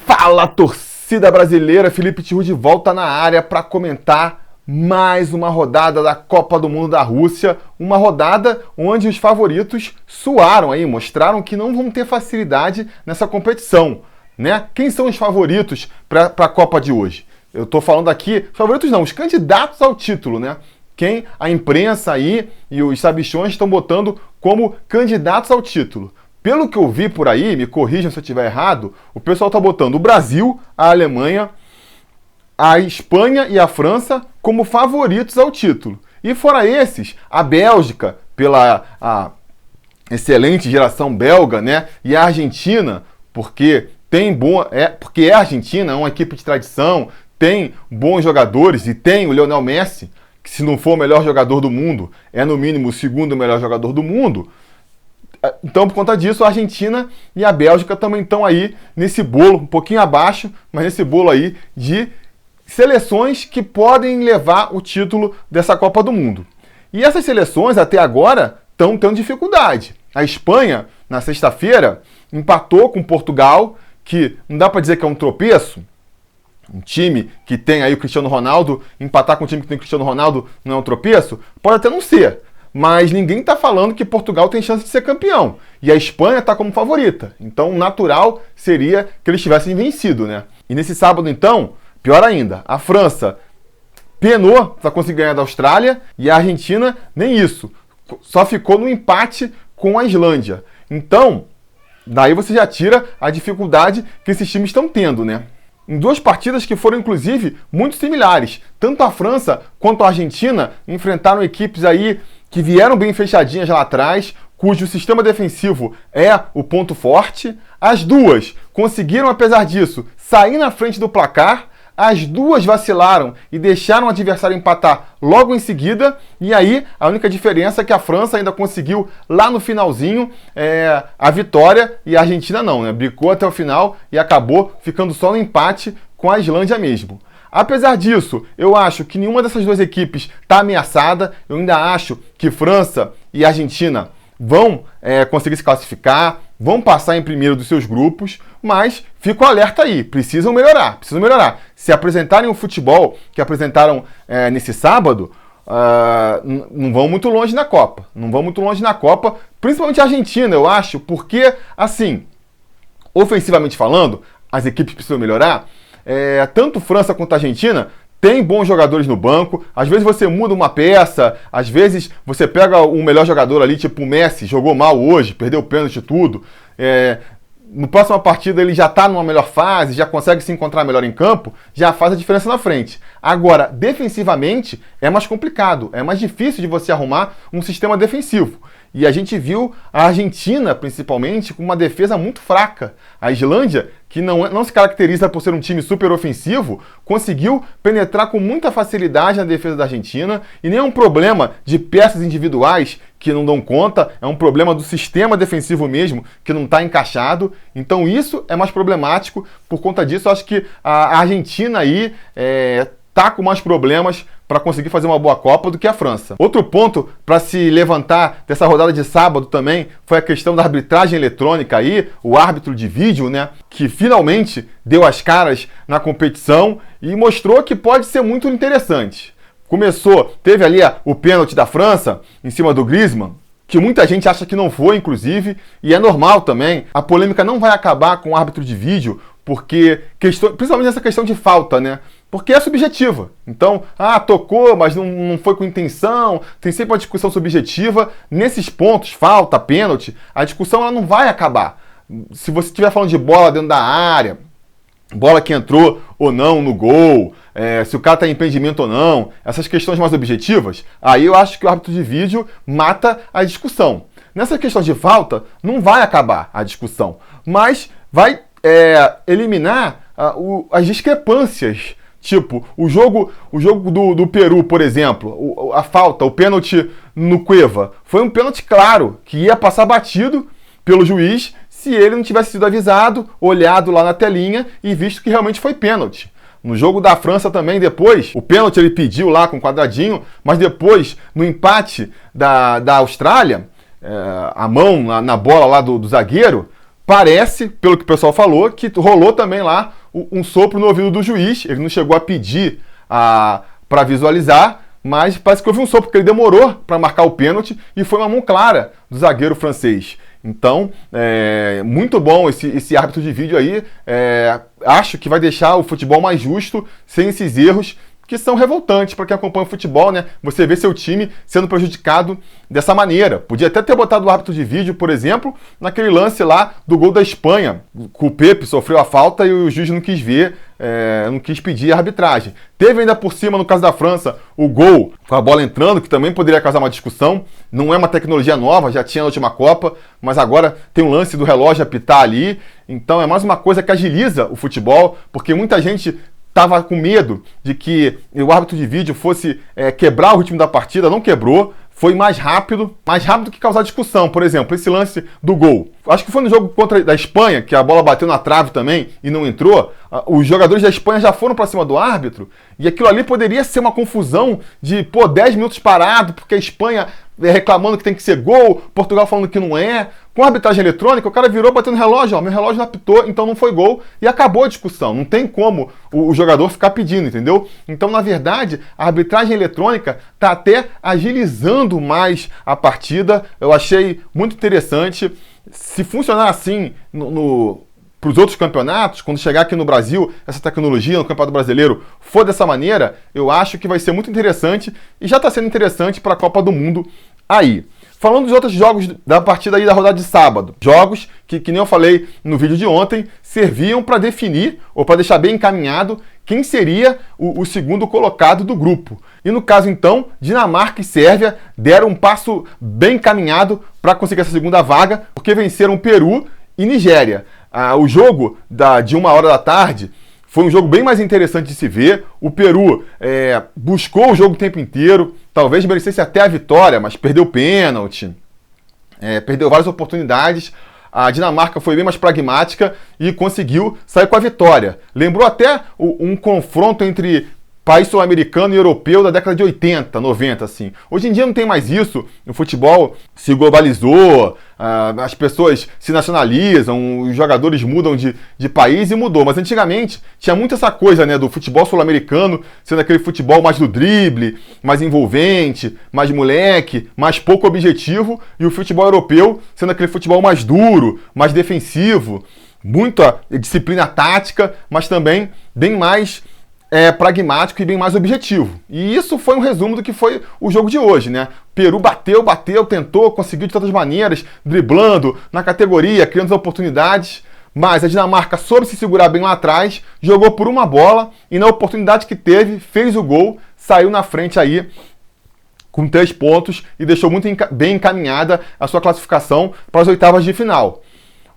Fala, torcida brasileira! Felipe Tiru de volta na área para comentar mais uma rodada da Copa do Mundo da Rússia. Uma rodada onde os favoritos suaram aí, mostraram que não vão ter facilidade nessa competição, né? Quem são os favoritos para a Copa de hoje? Eu tô falando aqui, favoritos não, os candidatos ao título, né? Quem a imprensa aí e os sabichões estão botando como candidatos ao título. Pelo que eu vi por aí, me corrijam se eu estiver errado, o pessoal está botando o Brasil, a Alemanha, a Espanha e a França como favoritos ao título. E fora esses, a Bélgica, pela excelente geração belga, né? E a Argentina, porque porque a Argentina, é uma equipe de tradição, tem bons jogadores e tem o Lionel Messi, que se não for o melhor jogador do mundo, é no mínimo o segundo melhor jogador do mundo. Então, por conta disso, a Argentina e a Bélgica também estão aí nesse bolo, um pouquinho abaixo, mas nesse bolo aí de seleções que podem levar o título dessa Copa do Mundo. E essas seleções, até agora, estão tendo dificuldade. A Espanha, na sexta-feira, empatou com Portugal, que não dá para dizer que é um tropeço. Um time que tem aí o Cristiano Ronaldo, empatar com um time que tem o Cristiano Ronaldo não é um tropeço? Pode até não ser. Mas ninguém está falando que Portugal tem chance de ser campeão. E a Espanha está como favorita. Então, o natural seria que eles tivessem vencido, né? E nesse sábado, então, pior ainda, a França penou para conseguir ganhar da Austrália e a Argentina nem isso. Só ficou no empate com a Islândia. Então, daí você já tira a dificuldade que esses times estão tendo, né? Em duas partidas que foram, inclusive, muito similares. Tanto a França quanto a Argentina enfrentaram equipes aí que vieram bem fechadinhas lá atrás, cujo sistema defensivo é o ponto forte. As duas conseguiram, apesar disso, sair na frente do placar. As duas vacilaram e deixaram o adversário empatar logo em seguida. E aí, a única diferença é que a França ainda conseguiu, lá no finalzinho, a vitória e a Argentina não, né? Bricou até o final e acabou ficando só no empate com a Islândia mesmo. Apesar disso, eu acho que nenhuma dessas duas equipes está ameaçada. Eu ainda acho que França e Argentina vão conseguir se classificar, vão passar em primeiro dos seus grupos, mas fico alerta aí, precisam melhorar. Se apresentarem o futebol que apresentaram nesse sábado, não vão muito longe na Copa. Principalmente a Argentina, eu acho, porque, assim, ofensivamente falando, as equipes precisam melhorar. Tanto França quanto Argentina tem bons jogadores no banco. Às vezes você muda uma peça, às vezes você pega um melhor jogador ali, tipo o Messi, jogou mal hoje, perdeu o pênalti e tudo. No próxima partida ele já está numa melhor fase, já consegue se encontrar melhor em campo, já faz a diferença na frente. Agora, defensivamente, é mais complicado, é mais difícil de você arrumar um sistema defensivo. E a gente viu a Argentina, principalmente, com uma defesa muito fraca. A Islândia, que não se caracteriza por ser um time super ofensivo, conseguiu penetrar com muita facilidade na defesa da Argentina. E nem é um problema de peças individuais que não dão conta, é um problema do sistema defensivo mesmo, que não está encaixado. Então isso é mais problemático. Por conta disso, eu acho que a Argentina aí está com mais problemas para conseguir fazer uma boa Copa do que a França. Outro ponto para se levantar dessa rodada de sábado também foi a questão da arbitragem eletrônica aí, o árbitro de vídeo, né, que finalmente deu as caras na competição e mostrou que pode ser muito interessante. Teve ali o pênalti da França em cima do Griezmann, que muita gente acha que não foi, inclusive, e é normal também. A polêmica não vai acabar com o árbitro de vídeo, porque, principalmente essa questão de falta, né? Porque é subjetiva. Então, tocou, mas não foi com intenção. Tem sempre uma discussão subjetiva. Nesses pontos, falta, pênalti, a discussão ela não vai acabar. Se você estiver falando de bola dentro da área, bola que entrou ou não no gol, se o cara está em impedimento ou não, essas questões mais objetivas, aí eu acho que o árbitro de vídeo mata a discussão. Nessa questão de falta, não vai acabar a discussão, mas vai eliminar as discrepâncias. Tipo, o jogo do Peru, por exemplo, a falta, o pênalti no Cueva, foi um pênalti claro, que ia passar batido pelo juiz se ele não tivesse sido avisado, olhado lá na telinha e visto que realmente foi pênalti. No jogo da França também, depois, o pênalti ele pediu lá com quadradinho, mas depois, no empate da Austrália, a mão na bola lá do zagueiro, parece, pelo que o pessoal falou, que rolou também lá um sopro no ouvido do juiz. Ele não chegou a pedir para visualizar, mas parece que houve um sopro, porque ele demorou para marcar o pênalti e foi uma mão clara do zagueiro francês. Então, muito bom esse árbitro de vídeo aí. Acho que vai deixar o futebol mais justo, sem esses erros que são revoltantes para quem acompanha o futebol, né? Você vê seu time sendo prejudicado dessa maneira. Podia até ter botado o árbitro de vídeo, por exemplo, naquele lance lá do gol da Espanha. O Pepe sofreu a falta e o juiz não quis ver, não quis pedir a arbitragem. Teve ainda por cima, no caso da França, o gol com a bola entrando, que também poderia causar uma discussão. Não é uma tecnologia nova, já tinha na última Copa, mas agora tem um lance do relógio apitar ali. Então é mais uma coisa que agiliza o futebol, porque muita gente estava com medo de que o árbitro de vídeo fosse quebrar o ritmo da partida, não quebrou, foi mais rápido que causar discussão. Por exemplo, esse lance do gol. Acho que foi no jogo contra da Espanha, que a bola bateu na trave também e não entrou. Os jogadores da Espanha já foram para cima do árbitro e aquilo ali poderia ser uma confusão de 10 minutos parado, porque a Espanha reclamando que tem que ser gol, Portugal falando que não é. Com a arbitragem eletrônica, o cara virou batendo no relógio, meu relógio não apitou, então não foi gol, e acabou a discussão. Não tem como o jogador ficar pedindo, entendeu? Então, na verdade, a arbitragem eletrônica está até agilizando mais a partida. Eu achei muito interessante. Se funcionar assim para os outros campeonatos, quando chegar aqui no Brasil, essa tecnologia no Campeonato Brasileiro for dessa maneira, eu acho que vai ser muito interessante, e já está sendo interessante para a Copa do Mundo aí. Falando dos outros jogos da partida aí da rodada de sábado, jogos que nem eu falei no vídeo de ontem, serviam para definir, ou para deixar bem encaminhado, quem seria o segundo colocado do grupo. E no caso, então, Dinamarca e Sérvia deram um passo bem encaminhado para conseguir essa segunda vaga, porque venceram Peru e Nigéria. O jogo de 1h da tarde foi um jogo bem mais interessante de se ver. O Peru buscou o jogo o tempo inteiro, talvez merecesse até a vitória, mas perdeu pênalti, perdeu várias oportunidades. A Dinamarca foi bem mais pragmática e conseguiu sair com a vitória. Lembrou até um confronto entre país sul-americano e europeu da década de 80, 90, assim. Hoje em dia não tem mais isso, o futebol se globalizou, as pessoas se nacionalizam, os jogadores mudam de país e mudou. Mas antigamente tinha muito essa coisa, né, do futebol sul-americano sendo aquele futebol mais do drible, mais envolvente, mais moleque, mais pouco objetivo, e o futebol europeu sendo aquele futebol mais duro, mais defensivo, muita disciplina tática, mas também bem mais pragmático e bem mais objetivo. E isso foi um resumo do que foi o jogo de hoje, né? Peru bateu, tentou, conseguiu de todas as maneiras, driblando na categoria, criando as oportunidades, mas a Dinamarca soube se segurar bem lá atrás, jogou por uma bola e na oportunidade que teve, fez o gol, saiu na frente aí com 3 pontos e deixou muito bem encaminhada a sua classificação para as oitavas de final.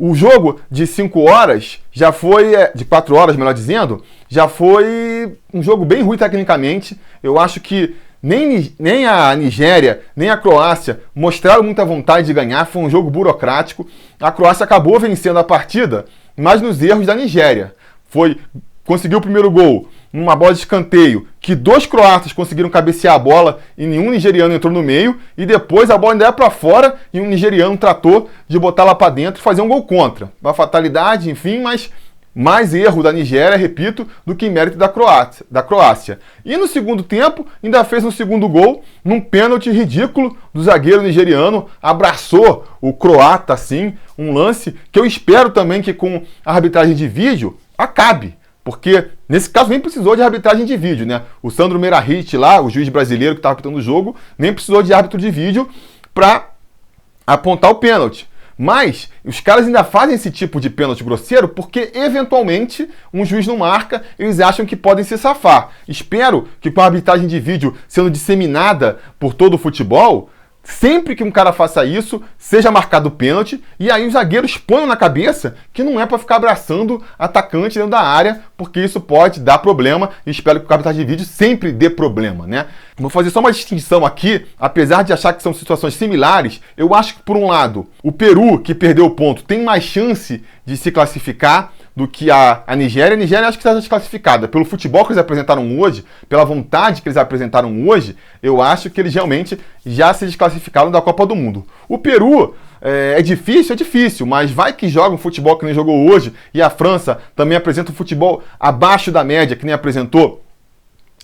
O jogo de 5 horas já foi, de 4 horas, melhor dizendo, já foi um jogo bem ruim tecnicamente. Eu acho que nem a Nigéria, nem a Croácia mostraram muita vontade de ganhar, foi um jogo burocrático. A Croácia acabou vencendo a partida, mas nos erros da Nigéria. Conseguiu o primeiro gol numa bola de escanteio, que 2 croatas conseguiram cabecear a bola e nenhum nigeriano entrou no meio, e depois a bola ainda ia para fora e um nigeriano tratou de botar lá para dentro e fazer um gol contra. Uma fatalidade, enfim, mas mais erro da Nigéria, repito, do que mérito da Croácia. E no segundo tempo, ainda fez um segundo gol num pênalti ridículo do zagueiro nigeriano, abraçou o croata assim, um lance que eu espero também que com a arbitragem de vídeo acabe. Porque, nesse caso, nem precisou de arbitragem de vídeo, né? O Sandro Meirahit lá, o juiz brasileiro que estava apitando o jogo, nem precisou de árbitro de vídeo para apontar o pênalti. Mas os caras ainda fazem esse tipo de pênalti grosseiro porque, eventualmente, um juiz não marca, eles acham que podem se safar. Espero que com a arbitragem de vídeo sendo disseminada por todo o futebol, sempre que um cara faça isso, seja marcado pênalti, e aí os zagueiros ponham na cabeça que não é para ficar abraçando atacante dentro da área, porque isso pode dar problema, e espero que o arbitragem de vídeo sempre dê problema, né? Vou fazer só uma distinção aqui, apesar de achar que são situações similares, eu acho que, por um lado, o Peru, que perdeu o ponto, tem mais chance de se classificar do que a Nigéria. A Nigéria acho que está desclassificada. Pelo futebol que eles apresentaram hoje, pela vontade que eles apresentaram hoje, eu acho que eles realmente já se desclassificaram da Copa do Mundo. O Peru é difícil? É difícil, mas vai que joga um futebol que nem jogou hoje e a França também apresenta um futebol abaixo da média, que nem apresentou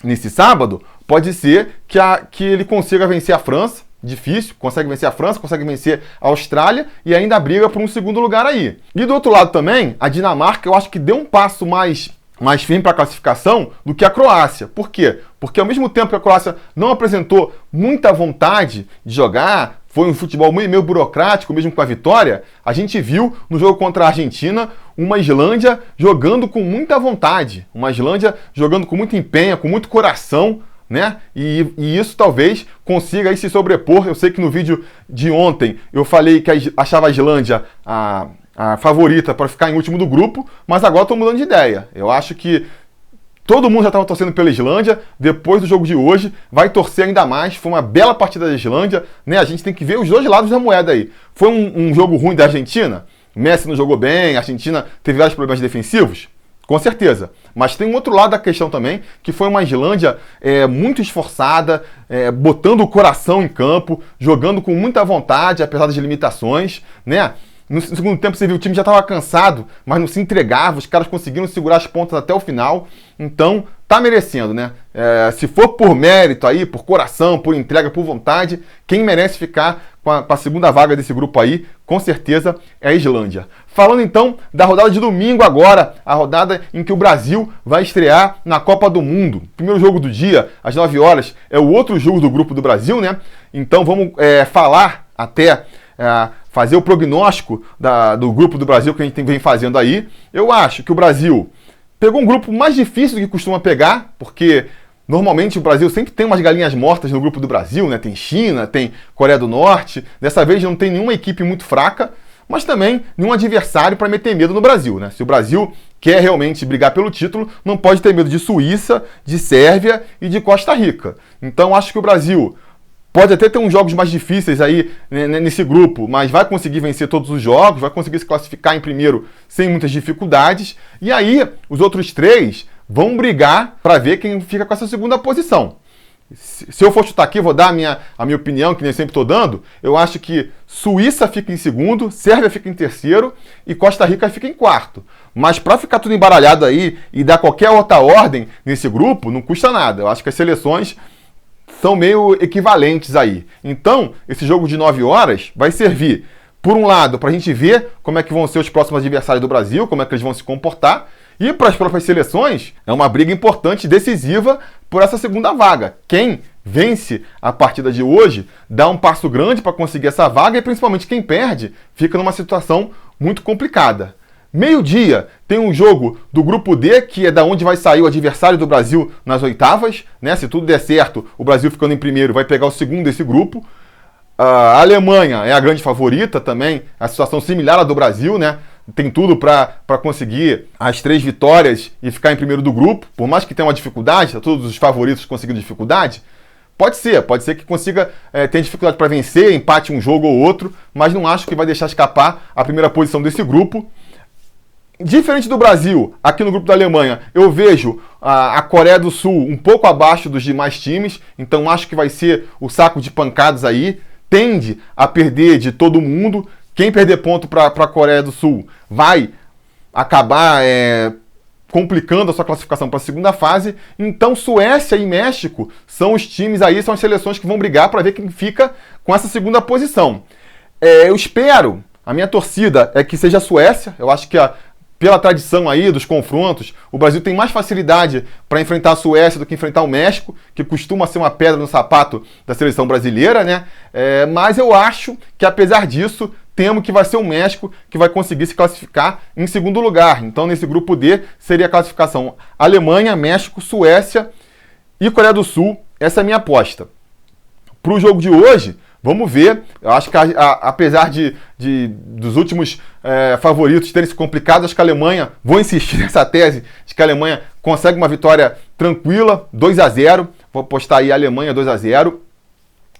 nesse sábado, pode ser que ele consiga vencer a França. Difícil, consegue vencer a França, consegue vencer a Austrália e ainda briga por um segundo lugar aí. E do outro lado também, a Dinamarca, eu acho que deu um passo mais firme para a classificação do que a Croácia. Por quê? Porque ao mesmo tempo que a Croácia não apresentou muita vontade de jogar, foi um futebol meio burocrático, mesmo com a vitória, a gente viu no jogo contra a Argentina uma Islândia jogando com muita vontade, uma Islândia jogando com muito empenho, com muito coração, né? E isso talvez consiga aí se sobrepor. Eu sei que no vídeo de ontem eu falei que achava a Islândia a favorita para ficar em último do grupo, mas agora estou mudando de ideia. Eu acho que todo mundo já estava torcendo pela Islândia, depois do jogo de hoje vai torcer ainda mais. Foi uma bela partida da Islândia, né? A gente tem que ver os dois lados da moeda aí. Foi um jogo ruim da Argentina? Messi não jogou bem, a Argentina teve vários problemas defensivos? Com certeza. Mas tem um outro lado da questão também, que foi uma Islândia muito esforçada, botando o coração em campo, jogando com muita vontade, apesar das limitações, né? No segundo tempo você viu o time já estava cansado, mas não se entregava, os caras conseguiram segurar as pontas até o final, então tá merecendo, né? Se for por mérito aí, por coração, por entrega, por vontade, quem merece ficar com a segunda vaga desse grupo aí, com certeza é a Islândia. Falando então da rodada de domingo agora, a rodada em que o Brasil vai estrear na Copa do Mundo. Primeiro jogo do dia, às 9 horas, é o outro jogo do grupo do Brasil, né? Então vamos falar até... fazer o prognóstico do grupo do Brasil que a gente vem fazendo aí. Eu acho que o Brasil pegou um grupo mais difícil do que costuma pegar, porque normalmente o Brasil sempre tem umas galinhas mortas no grupo do Brasil, né? Tem China, tem Coreia do Norte. Dessa vez não tem nenhuma equipe muito fraca, mas também nenhum adversário para meter medo no Brasil, né? Se o Brasil quer realmente brigar pelo título, não pode ter medo de Suíça, de Sérvia e de Costa Rica. Então acho que o Brasil pode até ter uns jogos mais difíceis aí nesse grupo, mas vai conseguir vencer todos os jogos, vai conseguir se classificar em primeiro sem muitas dificuldades. E aí, os outros três vão brigar para ver quem fica com essa segunda posição. Se eu for chutar aqui, vou dar a minha opinião, que nem sempre estou dando. Eu acho que Suíça fica em segundo, Sérvia fica em terceiro e Costa Rica fica em quarto. Mas para ficar tudo embaralhado aí e dar qualquer outra ordem nesse grupo, não custa nada. Eu acho que as seleções são meio equivalentes aí. Então, esse jogo de 9 horas vai servir, por um lado, para a gente ver como é que vão ser os próximos adversários do Brasil, como é que eles vão se comportar, e para as próprias seleções, é uma briga importante, decisiva, por essa segunda vaga. Quem vence a partida de hoje dá um passo grande para conseguir essa vaga, e principalmente quem perde fica numa situação muito complicada. Meio-dia tem um jogo do Grupo D, que é da onde vai sair o adversário do Brasil nas oitavas, né? Se tudo der certo, o Brasil ficando em primeiro vai pegar o segundo desse grupo. A Alemanha é a grande favorita também, a situação similar à do Brasil, né? Tem tudo para conseguir as 3 vitórias e ficar em primeiro do grupo, por mais que tenha uma dificuldade, todos os favoritos conseguindo dificuldade. Pode ser que consiga ter dificuldade para vencer, empate um jogo ou outro, mas não acho que vai deixar escapar a primeira posição desse grupo. Diferente do Brasil, aqui no grupo da Alemanha, eu vejo a Coreia do Sul um pouco abaixo dos demais times, então acho que vai ser o saco de pancadas aí, tende a perder de todo mundo. Quem perder ponto para a Coreia do Sul vai acabar complicando a sua classificação para a segunda fase. Então Suécia e México são os times aí, são as seleções que vão brigar para ver quem fica com essa segunda posição. Eu espero, a minha torcida é que seja a Suécia. Eu acho que pela tradição aí dos confrontos, o Brasil tem mais facilidade para enfrentar a Suécia do que enfrentar o México, que costuma ser uma pedra no sapato da seleção brasileira, né? Mas eu acho que, apesar disso, temo que vai ser o México que vai conseguir se classificar em segundo lugar. Então, nesse grupo D, seria a classificação Alemanha, México, Suécia e Coreia do Sul. Essa é a minha aposta. Para o jogo de hoje, vamos ver. Eu acho que apesar dos últimos favoritos terem se complicado, acho que a Alemanha, vou insistir nessa tese, de que a Alemanha consegue uma vitória tranquila, 2-0. Vou apostar aí a Alemanha 2-0.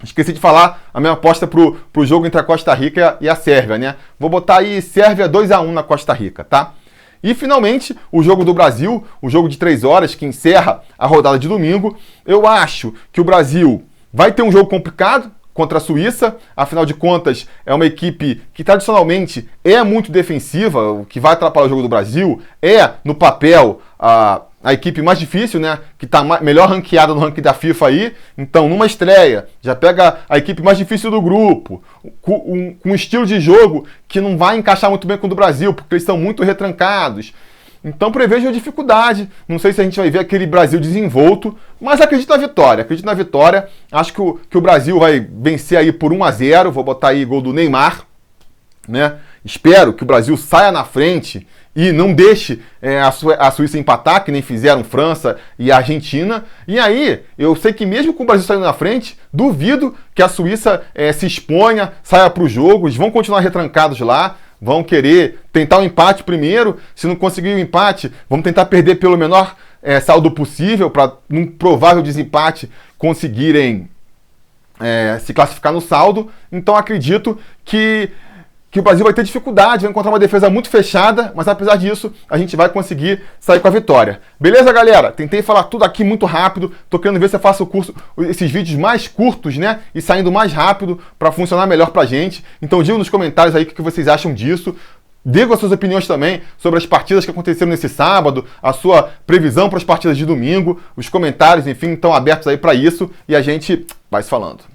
Esqueci de falar a minha aposta pro jogo entre a Costa Rica e a Sérvia, né? Vou botar aí Sérvia 2-1 na Costa Rica, tá? E finalmente, o jogo do Brasil, o jogo de 3 horas, que encerra a rodada de domingo. Eu acho que o Brasil vai ter um jogo complicado, contra a Suíça. Afinal de contas, é uma equipe que tradicionalmente é muito defensiva, o que vai atrapalhar o jogo do Brasil. É, no papel, a equipe mais difícil, né? Que está melhor ranqueada no ranking da FIFA aí. Então, numa estreia, já pega a equipe mais difícil do grupo, com um estilo de jogo que não vai encaixar muito bem com o do Brasil, porque eles são muito retrancados. Então, prevejo a dificuldade. Não sei se a gente vai ver aquele Brasil desenvolto, mas acredito na vitória. Acredito na vitória. Acho que o Brasil vai vencer aí por 1-0. Vou botar aí gol do Neymar, né? Espero que o Brasil saia na frente e não deixe a Suíça empatar, que nem fizeram França e Argentina. E aí, eu sei que mesmo com o Brasil saindo na frente, duvido que a Suíça se exponha, saia para o jogo. Eles vão continuar retrancados lá, vão querer tentar o empate primeiro. Se não conseguir o empate, vamos tentar perder pelo menor saldo possível, para num provável desempate conseguirem se classificar no saldo. Então acredito que o Brasil vai ter dificuldade, vai encontrar uma defesa muito fechada, mas apesar disso, a gente vai conseguir sair com a vitória. Beleza, galera? Tentei falar tudo aqui muito rápido, tô querendo ver se eu faço esses vídeos mais curtos, né? E saindo mais rápido para funcionar melhor pra gente. Então digam nos comentários aí o que vocês acham disso. Digam as suas opiniões também sobre as partidas que aconteceram nesse sábado, a sua previsão para as partidas de domingo. Os comentários, enfim, estão abertos aí para isso e a gente vai se falando.